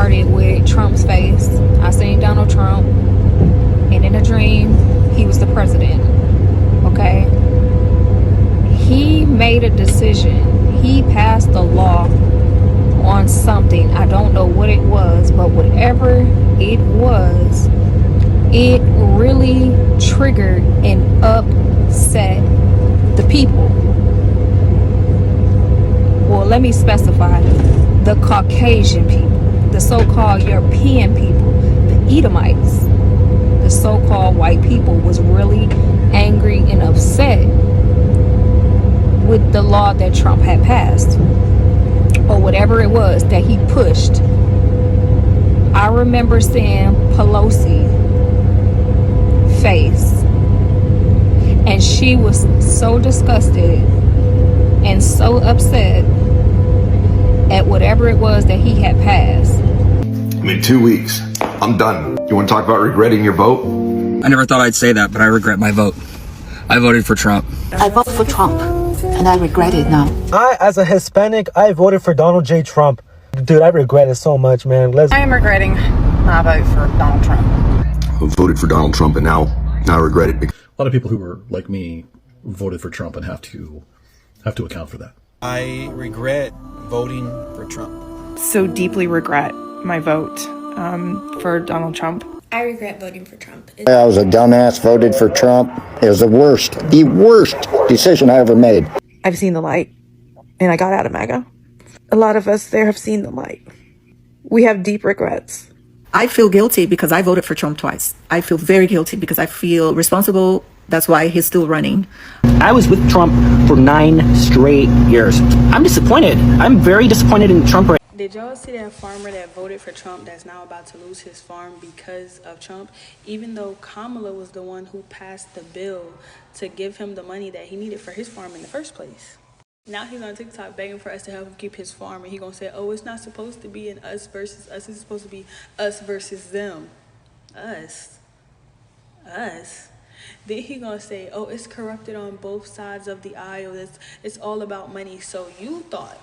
started with Trump's face. I seen Donald Trump, and in a dream, he was the president. Okay? He made a decision. He passed a law on something. I don't know what it was, but whatever it was, it really triggered and upset the people. Well, let me specify. The Caucasian people, the so-called European people, the Edomites, the so-called white people was really angry and upset with the law that Trump had passed, or whatever it was that he pushed. I remember seeing Pelosi face, and she was so disgusted and so upset at whatever it was that he had passed. I'm in 2 weeks. I'm done. You want to talk about regretting your vote? I never thought I'd say that, but I regret my vote. I voted for Trump. I voted for Trump, and I regret it now. As a Hispanic, I voted for Donald J. Trump. Dude, I regret it so much, man. I am regretting my vote for Donald Trump. I voted for Donald Trump, and now I regret it. A lot of people who were like me voted for Trump and have to account for that. I regret voting for Trump. So deeply regret my vote for Donald Trump. I regret voting for Trump. I was a dumbass, voted for Trump. It was the worst decision I ever made. I've seen the light, and I got out of Maga. A lot of us there have seen the light. We have deep regrets. I feel guilty because I voted for Trump twice. I feel very guilty because I feel responsible. That's why he's still running. I was with Trump for 9 straight years. I'm disappointed. I'm very disappointed in Trump right now. Did y'all see that farmer that voted for Trump that's now about to lose his farm because of Trump? Even though Kamala was the one who passed the bill to give him the money that he needed for his farm in the first place. Now he's on TikTok begging for us to help him keep his farm, and he's going to say, oh, it's not supposed to be an us versus us. It's supposed to be us versus them. Us. Then he going to say, oh, it's corrupted on both sides of the aisle. It's all about money. So you thought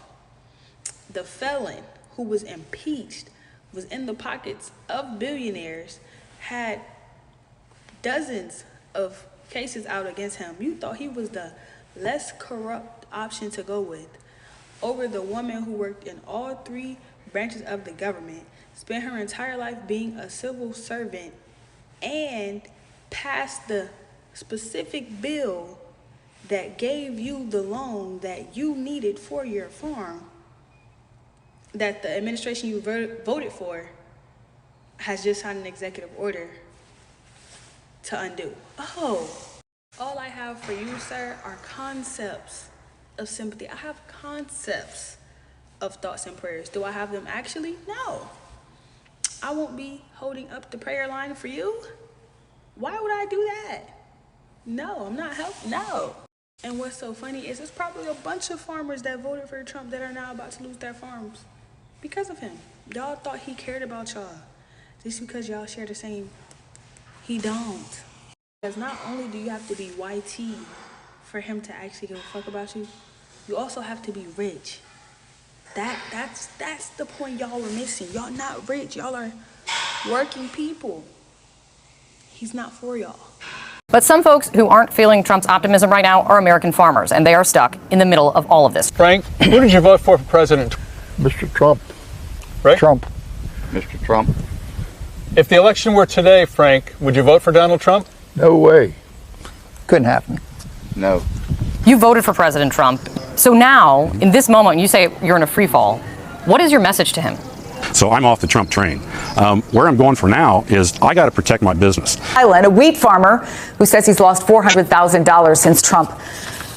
the felon who was impeached was in the pockets of billionaires, had dozens of cases out against him. You thought he was the less corrupt option to go with over the woman who worked in all 3 branches of the government, spent her entire life being a civil servant, and passed the specific bill that gave you the loan that you needed for your farm, that the administration you voted for has just signed an executive order to undo. Oh, all I have for you, sir, are concepts of sympathy. I have concepts of thoughts and prayers. Do I have them actually? No. I won't be holding up the prayer line for you. Why would I do that? No, I'm not helping. No. And what's so funny is there's probably a bunch of farmers that voted for Trump that are now about to lose their farms because of him. Y'all thought he cared about y'all just because y'all share the same. He don't. Because not only do you have to be Whyte for him to actually give a fuck about you, you also have to be rich. That's the point y'all are missing. Y'all not rich. Y'all are working people. He's not for y'all. But some folks who aren't feeling Trump's optimism right now are American farmers, and they are stuck in the middle of all of this. Frank, who did you vote for president? Mr. Trump. Right? Trump. Mr. Trump. If the election were today, Frank, would you vote for Donald Trump? No way. Couldn't happen. No. You voted for President Trump. So now, in this moment, you say you're in a free fall. What is your message to him? So I'm off the Trump train. Where I'm going for now is I got to protect my business. Island, a wheat farmer who says he's lost $400,000 since Trump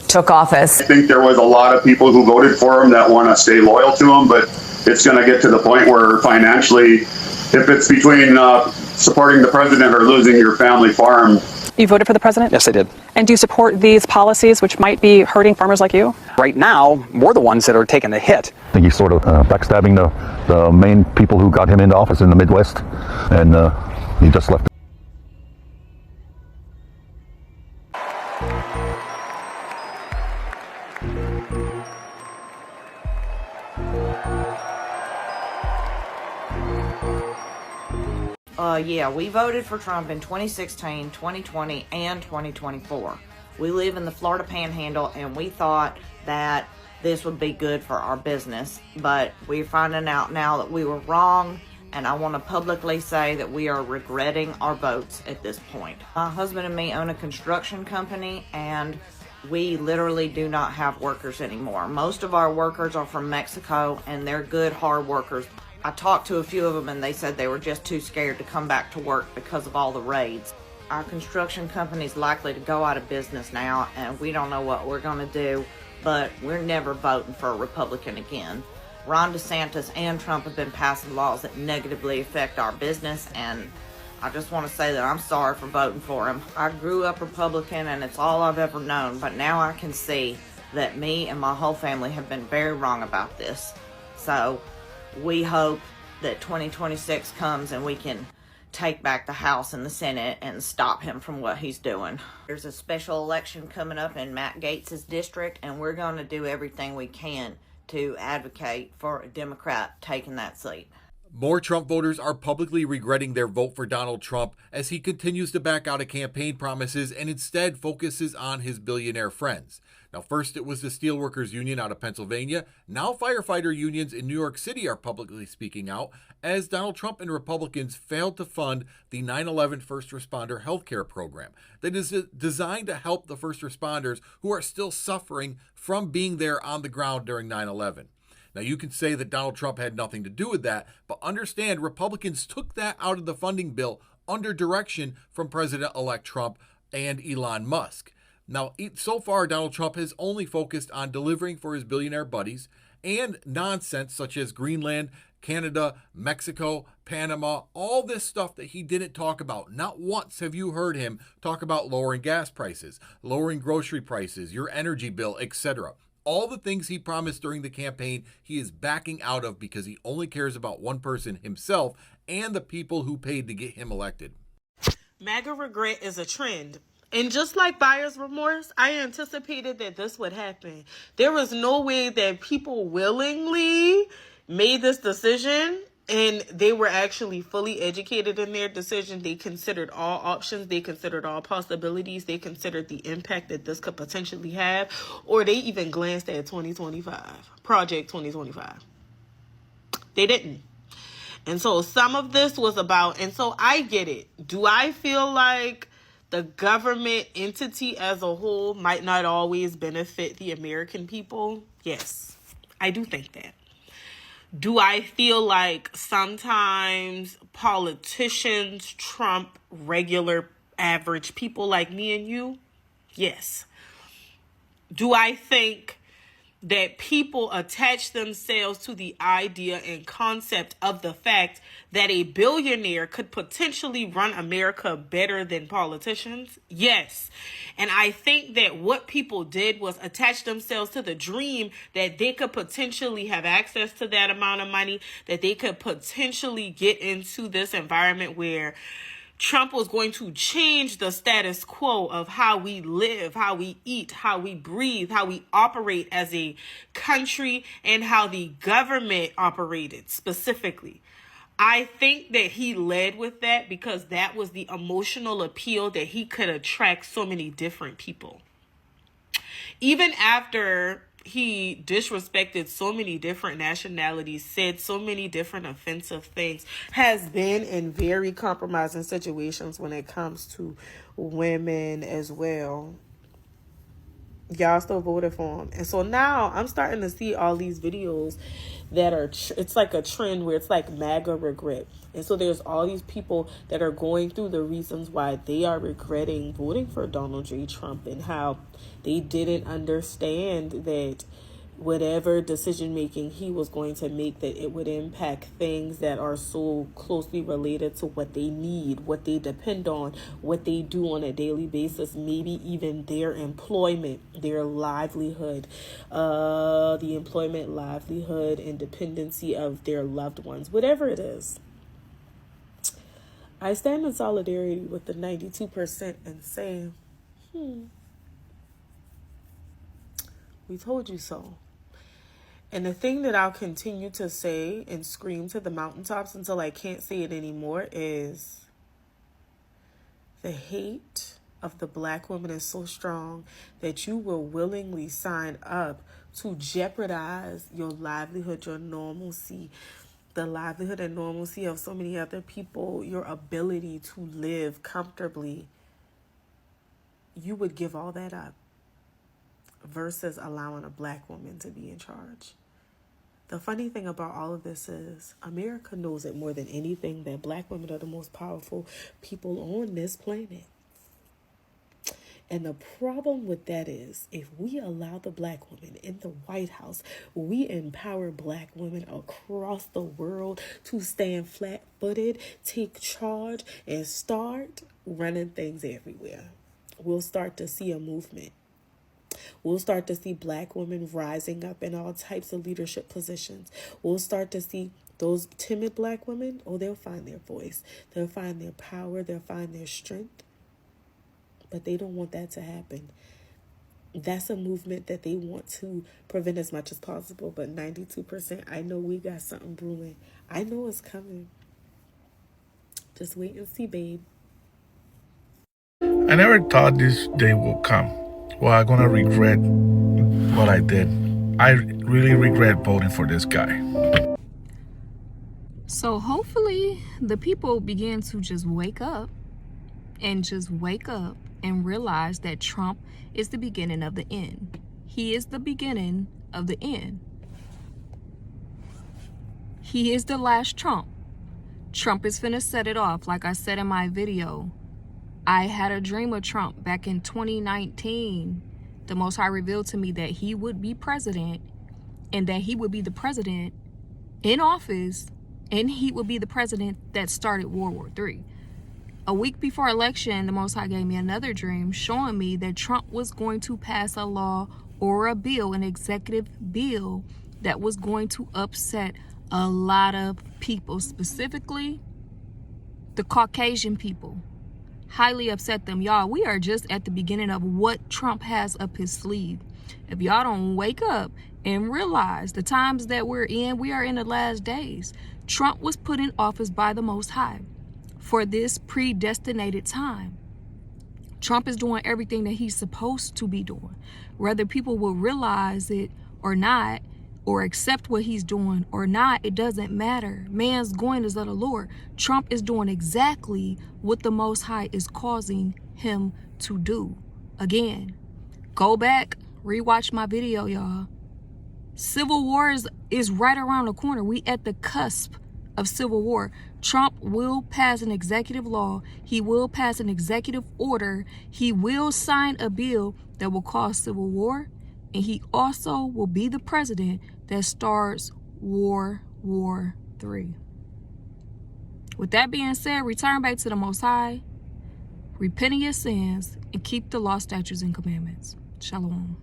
took office. I think there was a lot of people who voted for him that want to stay loyal to him, but it's going to get to the point where financially, if it's between supporting the president or losing your family farm. You voted for the president? Yes, I did. And do you support these policies which might be hurting farmers like you? Right now, we're the ones that are taking the hit. I think he's sort of backstabbing the main people who got him into office in the Midwest, and he just left. Yeah, we voted for Trump in 2016, 2020, and 2024. We live in the Florida Panhandle, and we thought that this would be good for our business. But we're finding out now that we were wrong, and I want to publicly say that we are regretting our votes at this point. My husband and me own a construction company, and we literally do not have workers anymore. Most of our workers are from Mexico, and they're good, hard workers. I talked to a few of them, and they said they were just too scared to come back to work because of all the raids. Our construction company is likely to go out of business now, and we don't know what we're going to do, but we're never voting for a Republican again. Ron DeSantis and Trump have been passing laws that negatively affect our business, and I just want to say that I'm sorry for voting for him. I grew up Republican, and it's all I've ever known, but now I can see that me and my whole family have been very wrong about this. So we hope that 2026 comes and we can take back the House and the Senate and stop him from what he's doing. There's a special election coming up in Matt Gaetz's district, and we're going to do everything we can to advocate for a Democrat taking that seat. More Trump voters are publicly regretting their vote for Donald Trump as he continues to back out of campaign promises and instead focuses on his billionaire friends. Now, first it was the Steelworkers Union out of Pennsylvania. Now firefighter unions in New York City are publicly speaking out as Donald Trump and Republicans failed to fund the 9/11 first responder health care program that is designed to help the first responders who are still suffering from being there on the ground during 9/11. Now, you can say that Donald Trump had nothing to do with that, but understand Republicans took that out of the funding bill under direction from President-elect Trump and Elon Musk. Now, so far, Donald Trump has only focused on delivering for his billionaire buddies and nonsense such as Greenland, Canada, Mexico, Panama, all this stuff that he didn't talk about. Not once have you heard him talk about lowering gas prices, lowering grocery prices, your energy bill, etc. All the things he promised during the campaign, he is backing out of because he only cares about one person, himself, and the people who paid to get him elected. MAGA regret is a trend. And just like buyer's remorse, I anticipated that this would happen. There was no way that people willingly made this decision and they were actually fully educated in their decision. They considered all options. They considered all possibilities. They considered the impact that this could potentially have, or they even glanced at 2025, Project 2025. They didn't. And so some of this was about, and so I get it. Do I feel like the government entity as a whole might not always benefit the American people? Yes, I do think that. Do I feel like sometimes politicians trump regular average people like me and you? Yes. Do I think that people attach themselves to the idea and concept of the fact that a billionaire could potentially run America better than politicians? Yes. And I think that what people did was attach themselves to the dream that they could potentially have access to that amount of money, that they could potentially get into this environment where Trump was going to change the status quo of how we live, how we eat, how we breathe, how we operate as a country, and how the government operated specifically. I think that he led with that because that was the emotional appeal that he could attract so many different people. Even after he disrespected so many different nationalities, said so many different offensive things, has been in very compromising situations when it comes to women as well. Y'all still voted for him. And so now I'm starting to see all these videos that are, it's like a trend where it's like MAGA regret. And so there's all these people that are going through the reasons why they are regretting voting for Donald J. Trump and how they didn't understand that whatever decision making he was going to make, that it would impact things that are so closely related to what they need, what they depend on, what they do on a daily basis, maybe even their employment, their livelihood, the employment, livelihood, and dependency of their loved ones, whatever it is. I stand in solidarity with the 92% and say, we told you so. And the thing that I'll continue to say and scream to the mountaintops until I can't say it anymore is The hate of the black woman is so strong that you will willingly sign up to jeopardize your livelihood, your normalcy, the livelihood and normalcy of so many other people, your ability to live comfortably. You would give all that up versus allowing a black woman to be in charge. The funny thing about all of this is America knows it more than anything that black women are the most powerful people on this planet. And the problem with that is if we allow the black woman in the White House, we empower black women across the world to stand flat-footed, take charge, and start running things everywhere. We'll start to see a movement. We'll start to see black women rising up in all types of leadership positions. We'll start to see those timid black women, they'll find their voice. They'll find their power. They'll find their strength. But they don't want that to happen. That's a movement that they want to prevent as much as possible. But 92%, I know we got something brewing. I know it's coming. Just wait and see, babe. I never thought this day would come. Well, I'm gonna regret what I did. I really regret voting for this guy. So hopefully the people begin to just wake up and realize that Trump is the beginning of the end. He is the beginning of the end. He is the last Trump. Trump is finna set it off. Like I said in my video, I had a dream of Trump back in 2019. The Most High revealed to me that he would be president and that he would be the president in office, and he would be the president that started World War III. A week before election, the Most High gave me another dream showing me that Trump was going to pass a law or a bill, an executive bill, that was going to upset a lot of people, specifically the Caucasian people. Highly upset them. Y'all, we are just at the beginning of what Trump has up his sleeve. If y'all don't wake up and realize the times that we're in, we are in the last days. Trump was put in office by the Most High for this predestinated time. Trump is doing everything that he's supposed to be doing. Whether people will realize it or not, or accept what he's doing or not, it doesn't matter. Man's going is of the Lord. Trump is doing exactly what the Most High is causing him to do. Again, go back, rewatch my video, y'all. Civil war is right around the corner. We at the cusp of civil war. Trump will pass an executive law. He will pass an executive order. He will sign a bill that will cause civil war. And he also will be the president that starts War III. With that being said, return back to the Most High, repent of your sins, and keep the law, statutes, and commandments. Shalom.